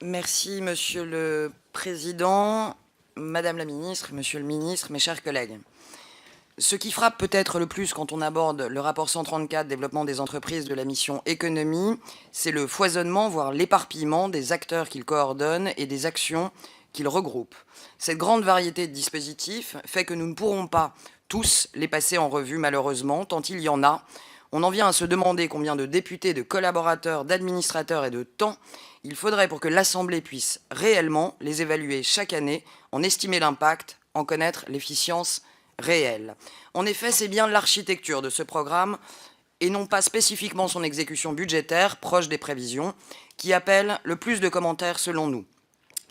Merci, Monsieur le Président, Madame la Ministre, Monsieur le Ministre, mes chers collègues. Ce qui frappe peut-être le plus quand on aborde le rapport 134 développement des entreprises de la mission économie, c'est le foisonnement, voire l'éparpillement des acteurs qu'il coordonne et des actions qu'il regroupe. Cette grande variété de dispositifs fait que nous ne pourrons pas tous les passer en revue malheureusement, tant il y en a. On en vient à se demander combien de députés, de collaborateurs, d'administrateurs et de temps il faudrait pour que l'Assemblée puisse réellement les évaluer chaque année, en estimer l'impact, en connaître l'efficience réelle. En effet, c'est bien l'architecture de ce programme, et non pas spécifiquement son exécution budgétaire, proche des prévisions, qui appelle le plus de commentaires selon nous.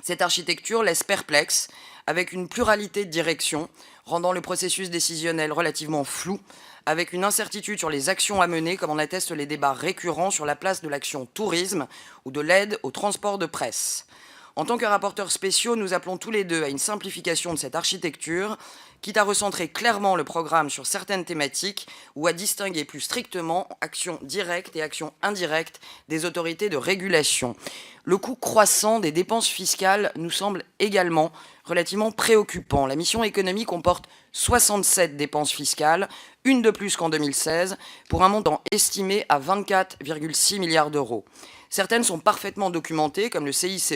Cette architecture laisse perplexe, avec une pluralité de directions, rendant le processus décisionnel relativement flou, avec une incertitude sur les actions à mener, comme en attestent les débats récurrents sur la place de l'action tourisme ou de l'aide au transport de presse. En tant que rapporteurs spéciaux, nous appelons tous les deux à une simplification de cette architecture, quitte à recentrer clairement le programme sur certaines thématiques ou à distinguer plus strictement actions directes et actions indirectes des autorités de régulation. Le coût croissant des dépenses fiscales nous semble également relativement préoccupant. La mission économie comporte 67 dépenses fiscales, une de plus qu'en 2016, pour un montant estimé à 24,6 milliards d'euros. Certaines sont parfaitement documentées, comme le CICE,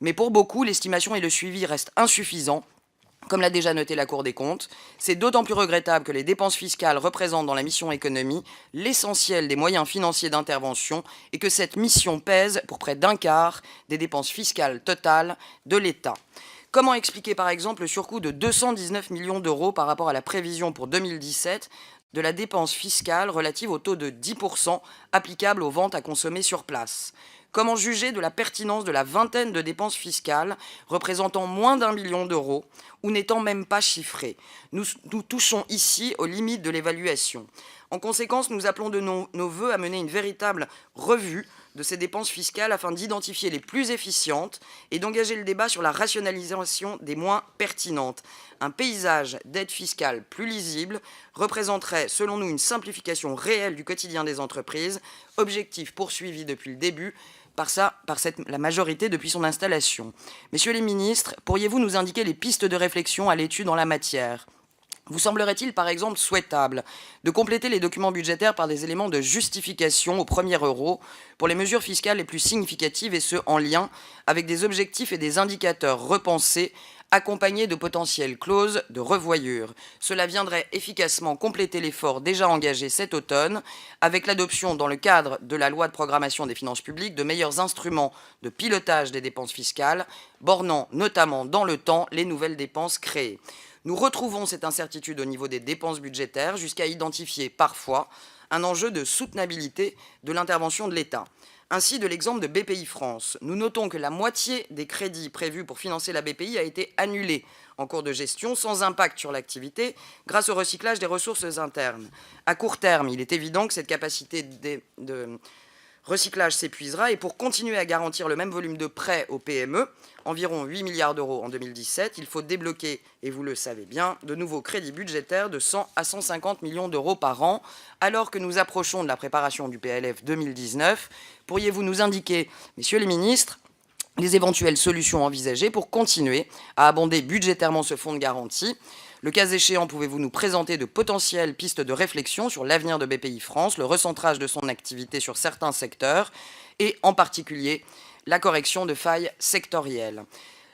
mais pour beaucoup, l'estimation et le suivi restent insuffisants, comme l'a déjà noté la Cour des comptes. C'est d'autant plus regrettable que les dépenses fiscales représentent dans la mission économie l'essentiel des moyens financiers d'intervention et que cette mission pèse pour près d'un quart des dépenses fiscales totales de l'État. Comment expliquer par exemple le surcoût de 219 millions d'euros par rapport à la prévision pour 2017 de la dépense fiscale relative au taux de 10% applicable aux ventes à consommer sur place? Comment juger de la pertinence de la vingtaine de dépenses fiscales représentant moins d'1 million d'euros ou n'étant même pas chiffrées? Nous touchons ici aux limites de l'évaluation. En conséquence, nous appelons de nos voeux à mener une véritable revue de ces dépenses fiscales afin d'identifier les plus efficientes et d'engager le débat sur la rationalisation des moins pertinentes. Un paysage d'aide fiscale plus lisible représenterait, selon nous, une simplification réelle du quotidien des entreprises, objectif poursuivi depuis le début par la majorité depuis son installation. Messieurs les ministres, pourriez-vous nous indiquer les pistes de réflexion à l'étude en la matière ? Vous semblerait-il par exemple souhaitable de compléter les documents budgétaires par des éléments de justification au premier euro pour les mesures fiscales les plus significatives et ce en lien avec des objectifs et des indicateurs repensés accompagnés de potentielles clauses de revoyure? Cela viendrait efficacement compléter l'effort déjà engagé cet automne avec l'adoption dans le cadre de la loi de programmation des finances publiques de meilleurs instruments de pilotage des dépenses fiscales, bornant notamment dans le temps les nouvelles dépenses créées. Nous retrouvons cette incertitude au niveau des dépenses budgétaires jusqu'à identifier parfois un enjeu de soutenabilité de l'intervention de l'État. Ainsi, de l'exemple de BPI-France, nous notons que la moitié des crédits prévus pour financer la BPI a été annulée en cours de gestion sans impact sur l'activité grâce au recyclage des ressources internes. À court terme, il est évident que cette capacité de recyclage s'épuisera et pour continuer à garantir le même volume de prêts aux PME, environ 8 milliards d'euros en 2017, il faut débloquer, et vous le savez bien, de nouveaux crédits budgétaires de 100 à 150 millions d'euros par an, alors que nous approchons de la préparation du PLF 2019. Pourriez-vous nous indiquer, messieurs les ministres, les éventuelles solutions envisagées pour continuer à abonder budgétairement ce fonds de garantie? Le cas échéant, pouvez-vous nous présenter de potentielles pistes de réflexion sur l'avenir de BPI-France, le recentrage de son activité sur certains secteurs et en particulier la correction de failles sectorielles?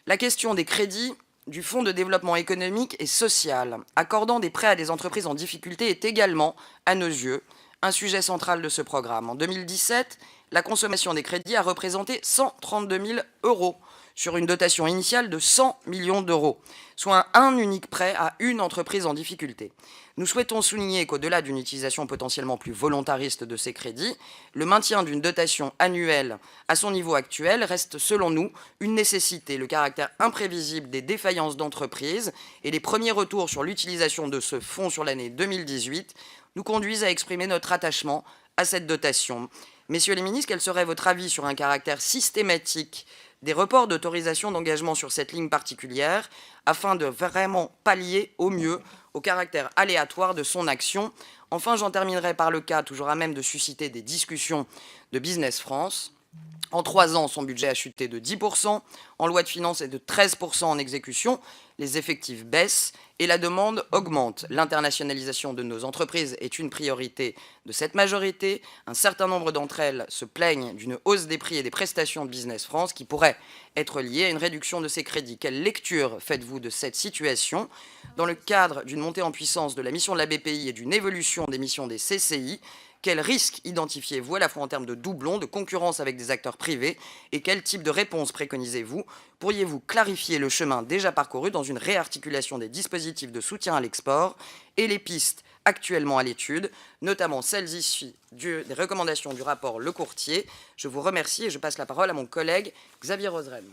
La question des crédits du Fonds de développement économique et social accordant des prêts à des entreprises en difficulté est également, à nos yeux, un sujet central de ce programme. En 2017, la consommation des crédits a représenté 132 000 euros sur une dotation initiale de 100 millions d'euros, soit un unique prêt à une entreprise en difficulté. Nous souhaitons souligner qu'au-delà d'une utilisation potentiellement plus volontariste de ces crédits, le maintien d'une dotation annuelle à son niveau actuel reste, selon nous, une nécessité. Le caractère imprévisible des défaillances d'entreprises et les premiers retours sur l'utilisation de ce fonds sur l'année 2018 nous conduisent à exprimer notre attachement à cette dotation. Messieurs les ministres, quel serait votre avis sur un caractère systématique des reports d'autorisation d'engagement sur cette ligne particulière afin de vraiment pallier au mieux au caractère aléatoire de son action? Enfin, j'en terminerai par le cas, toujours à même de susciter des discussions de Business France, En 3 ans, son budget a chuté de 10%, en loi de finances et de 13% en exécution. Les effectifs baissent et la demande augmente. L'internationalisation de nos entreprises est une priorité de cette majorité. Un certain nombre d'entre elles se plaignent d'une hausse des prix et des prestations de Business France qui pourrait être liée à une réduction de ses crédits. Quelle lecture faites-vous de cette situation? Dans le cadre d'une montée en puissance de la mission de la BPI et d'une évolution des missions des CCI, quels risques identifiez-vous à la fois en termes de doublons, de concurrence avec des acteurs privés et quel type de réponse préconisez-vous? Pourriez-vous clarifier le chemin déjà parcouru dans une réarticulation des dispositifs de soutien à l'export et les pistes actuellement à l'étude, notamment celles issues des recommandations du rapport Le Courtier? Je vous remercie et je passe la parole à mon collègue Xavier Roseren.